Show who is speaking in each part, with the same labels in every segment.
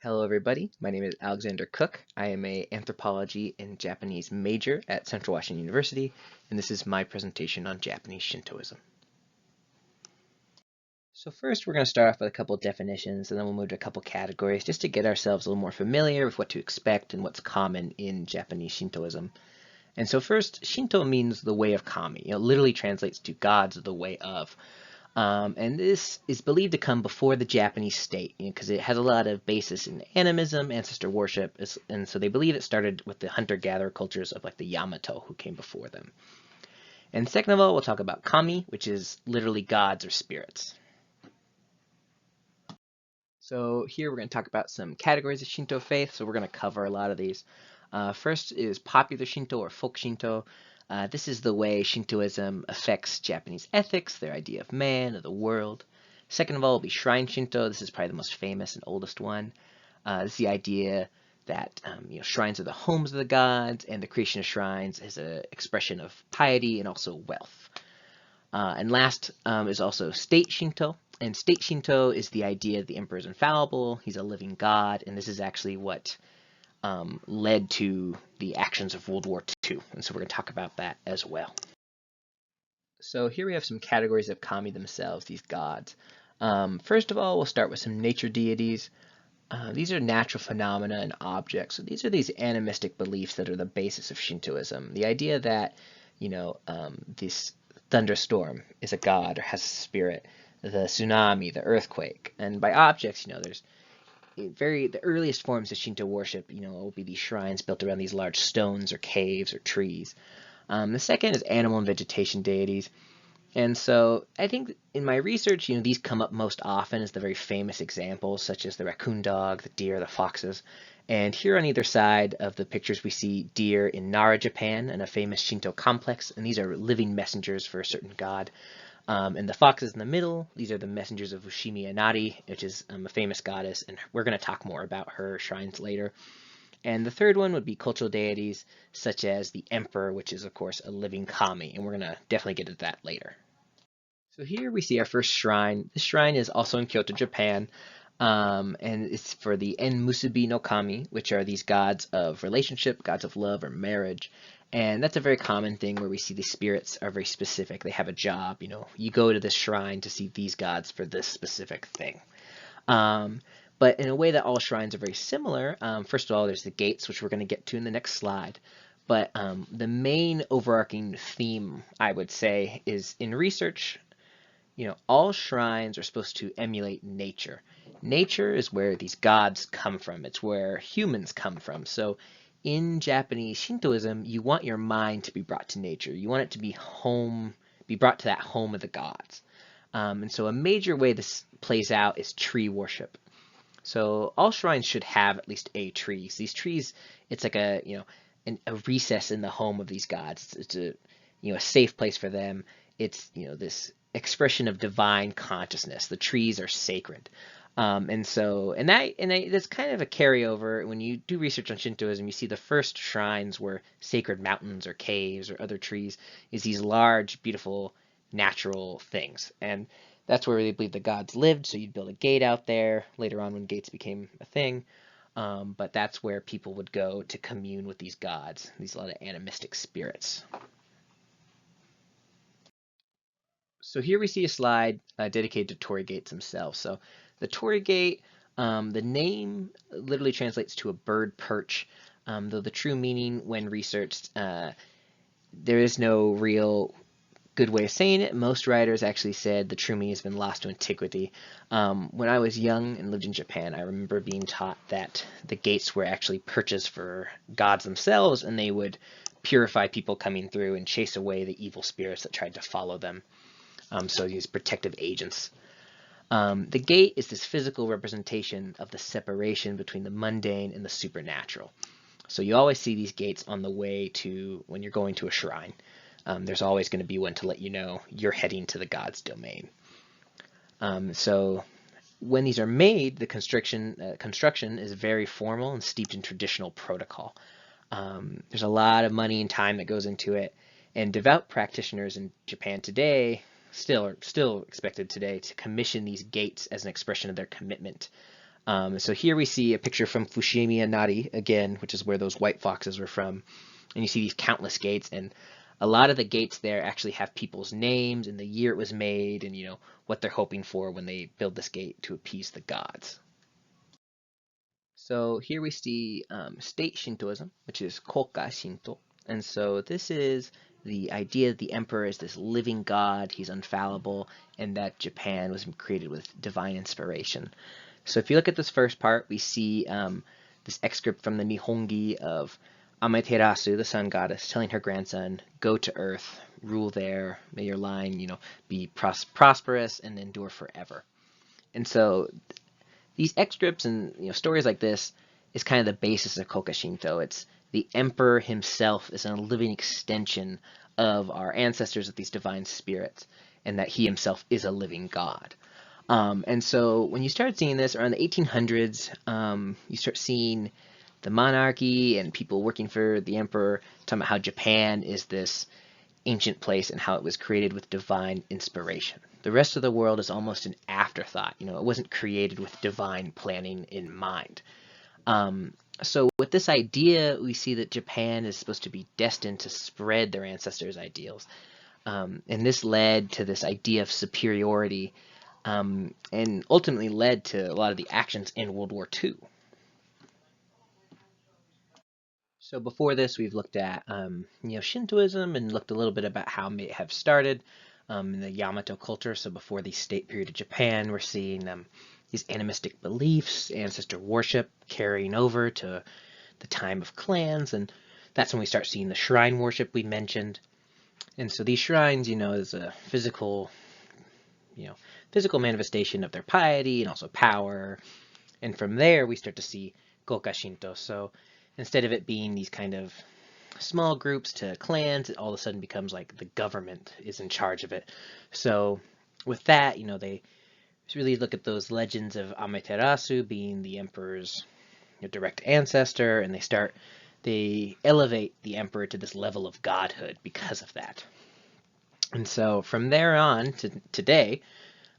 Speaker 1: Hello everybody, my name is Alexander Cook. I am a anthropology and Japanese major at Central Washington University, and this is my presentation on Japanese Shintoism. So first we're going to start off with a couple of definitions, and then we'll move to a couple categories just to get ourselves a little more familiar with what to expect and what's common in Japanese Shintoism. And so first, Shinto means the way of kami. It literally translates to God's the way of. And this is believed to come before the Japanese state, because it has a lot of basis in animism, ancestor worship, and so they believe it started with the hunter-gatherer cultures of like the Yamato who came before them. And second of all, we'll talk about kami, which is literally gods or spirits. So here we're going to talk about some categories of Shinto faith, so we're going to cover a lot of these. First is popular Shinto or folk Shinto. This is the way Shintoism affects Japanese ethics, their idea of man, of the world. Second of all will be Shrine Shinto. This is probably the most famous and oldest one. This is the idea that shrines are the homes of the gods, and the creation of shrines is an expression of piety and also wealth. And last is also State Shinto. And State Shinto is the idea that the emperor is infallible, he's a living god, and this is actually what led to the actions of World War II. And so we're going to talk about that as well. So here we have some categories of kami themselves, these gods. First of all, we'll start with some nature deities. These are natural phenomena and objects. So these are these animistic beliefs that are the basis of Shintoism. The idea that, this thunderstorm is a god or has a spirit, the tsunami, the earthquake. And by objects, there's the earliest forms of Shinto worship, will be these shrines built around these large stones or caves or trees. The second is animal and vegetation deities. And so I think in my research, these come up most often as the very famous examples, such as the raccoon dog, the deer, the foxes. And here on either side of the pictures, we see deer in Nara, Japan, and a famous Shinto complex. And these are living messengers for a certain god. And the foxes in the middle, these are the messengers of Ushimi Inari, which is a famous goddess. And we're going to talk more about her shrines later. And the third one would be cultural deities, such as the emperor, which is, of course, a living kami. And we're going to definitely get into that later. So here we see our first shrine. This shrine is also in Kyoto, Japan, and it's for the En Musubi no Kami, which are these gods of relationship, gods of love or marriage. And that's a very common thing where we see the spirits are very specific. They have a job. You go to this shrine to see these gods for this specific thing. But in a way that all shrines are very similar, first of all, there's the gates, which we're going to get to in the next slide. But the main overarching theme, I would say, is in research, all shrines are supposed to emulate nature. Nature is where these gods come from. It's where humans come from. So in Japanese Shintoism, you want your mind to be brought to nature. You want it to be brought to that home of the gods. And so a major way this plays out is tree worship. So all shrines should have at least a tree. So these trees, it's like a recess in the home of these gods. It's a safe place for them. It's this expression of divine consciousness. The trees are sacred. That's kind of a carryover. When you do research on Shintoism, you see the first shrines were sacred mountains or caves or other trees, is these large, beautiful, natural things. And that's where they believed the gods lived, so you'd build a gate out there later on when gates became a thing. But that's where people would go to commune with these gods, these a lot of animistic spirits. So here we see a slide dedicated to torii gates themselves. So the torii gate, the name literally translates to a bird perch, though the true meaning when researched, there is no real good way of saying it. Most writers actually said the true meaning has been lost to antiquity. When I was young and lived in Japan, I remember being taught that the gates were actually perches for gods themselves, and they would purify people coming through and chase away the evil spirits that tried to follow them. So these protective agents. The gate is this physical representation of the separation between the mundane and the supernatural. So you always see these gates on the way to when you're going to a shrine. There's always going to be one to let you know you're heading to the god's domain. So when these are made, the construction is very formal and steeped in traditional protocol. There's a lot of money and time that goes into it, and devout practitioners in Japan today still expected today to commission these gates as an expression of their commitment So here we see a picture from Fushimi Inari again, which is where those white foxes were from. And you see these countless gates, and a lot of the gates there actually have people's names and the year it was made, and what they're hoping for when they build this gate to appease the gods. So here we see state Shintoism, which is Koka Shinto. And so this is the idea that the emperor is this living god, he's infallible, and that Japan was created with divine inspiration. So if you look at this first part, we see this excerpt from the Nihongi of Amaterasu, the sun goddess, telling her grandson, "Go to Earth, rule there. May your line, be prosperous and endure forever." And so these excerpts and stories like this is kind of the basis of Koka Shinto. It's the emperor himself is a living extension of our ancestors, of these divine spirits, and that he himself is a living god. And so when you start seeing this around the 1800s, you start seeing the monarchy and people working for the emperor talking about how Japan is this ancient place and how it was created with divine inspiration. The rest of the world is almost an afterthought. It wasn't created with divine planning in mind. So with this idea, we see that Japan is supposed to be destined to spread their ancestors' ideals. And this led to this idea of superiority, and ultimately led to a lot of the actions in World War II. So before this, we've looked at Shintoism and looked a little bit about how it may have started in the Yamato culture. So before the state period of Japan, we're seeing these animistic beliefs, ancestor worship carrying over to the time of clans, and that's when we start seeing the shrine worship we mentioned. And so these shrines, is a physical manifestation of their piety and also power. And from there, we start to see Goka Shinto. So instead of it being these kind of small groups to clans, it all of a sudden becomes like the government is in charge of it. So with that, they really look at those legends of Amaterasu being the emperor's direct ancestor, and they elevate the emperor to this level of godhood because of that. And so from there on to today,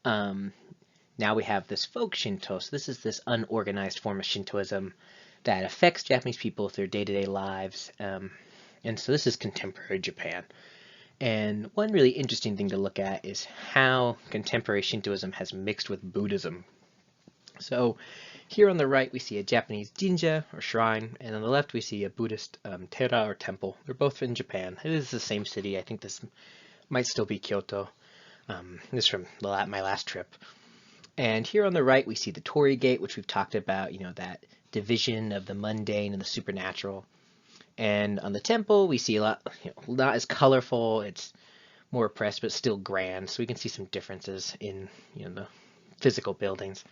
Speaker 1: now we have this folk Shinto. So this is this unorganized form of Shintoism that affects Japanese people through day-to-day lives. And so this is contemporary Japan. And one really interesting thing to look at is how contemporary Shintoism has mixed with Buddhism. So here on the right, we see a Japanese jinja or shrine, and on the left, we see a Buddhist tera or temple. They're both in Japan. It is the same city. I think this might still be Kyoto. This is from my last trip. And here on the right, we see the Torii Gate, which we've talked about, that division of the mundane and the supernatural. And on the temple, we see a lot, not as colorful. It's more oppressed, but still grand. So we can see some differences in, the physical buildings.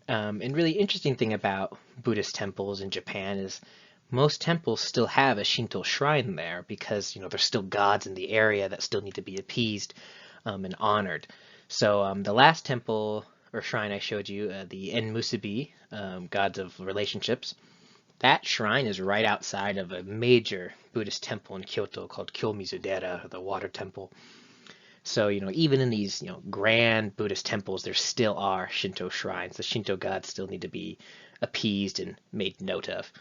Speaker 1: And really interesting thing about Buddhist temples in Japan is most temples still have a Shinto shrine there because, there's still gods in the area that still need to be appeased and honored. So the last temple or shrine I showed you, the Enmusubi, gods of relationships, that shrine is right outside of a major Buddhist temple in Kyoto called Kyomizudera, or the water temple. So, even in these, grand Buddhist temples, there still are Shinto shrines. The Shinto gods still need to be appeased and made note of.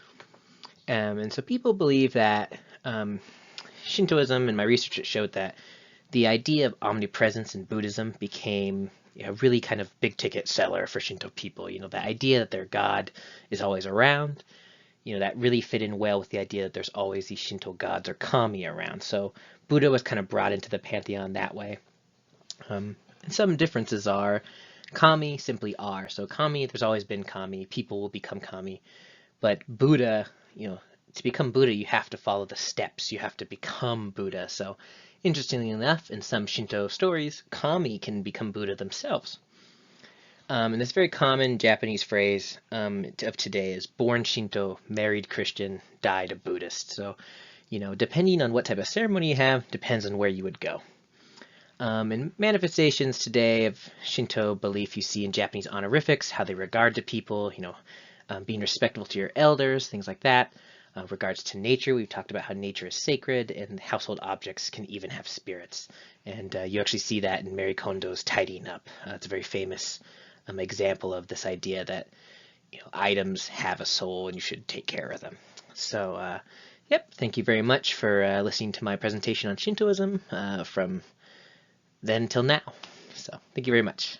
Speaker 1: And so people believe that Shintoism, and my research showed that the idea of omnipresence in Buddhism became a really kind of big ticket seller for Shinto people. The idea that their god is always around, that really fit in well with the idea that there's always these Shinto gods or kami around. So Buddha was kind of brought into the pantheon that way. And some differences are kami simply are. So kami, there's always been kami. People will become kami. But Buddha, to become Buddha, you have to follow the steps. You have to become Buddha. So interestingly enough, in some Shinto stories, kami can become Buddha themselves. And this very common Japanese phrase of today is born Shinto, married Christian, died a Buddhist. So, depending on what type of ceremony you have, depends on where you would go. And manifestations today of Shinto belief you see in Japanese honorifics, how they regard to people, being respectful to your elders, things like that. Regards to nature, we've talked about how nature is sacred and household objects can even have spirits. And you actually see that in Mary Kondo's Tidying Up. It's a very famous example of this idea that items have a soul and you should take care of them. So, yep, thank you very much for listening to my presentation on Shintoism from then till now. So, thank you very much.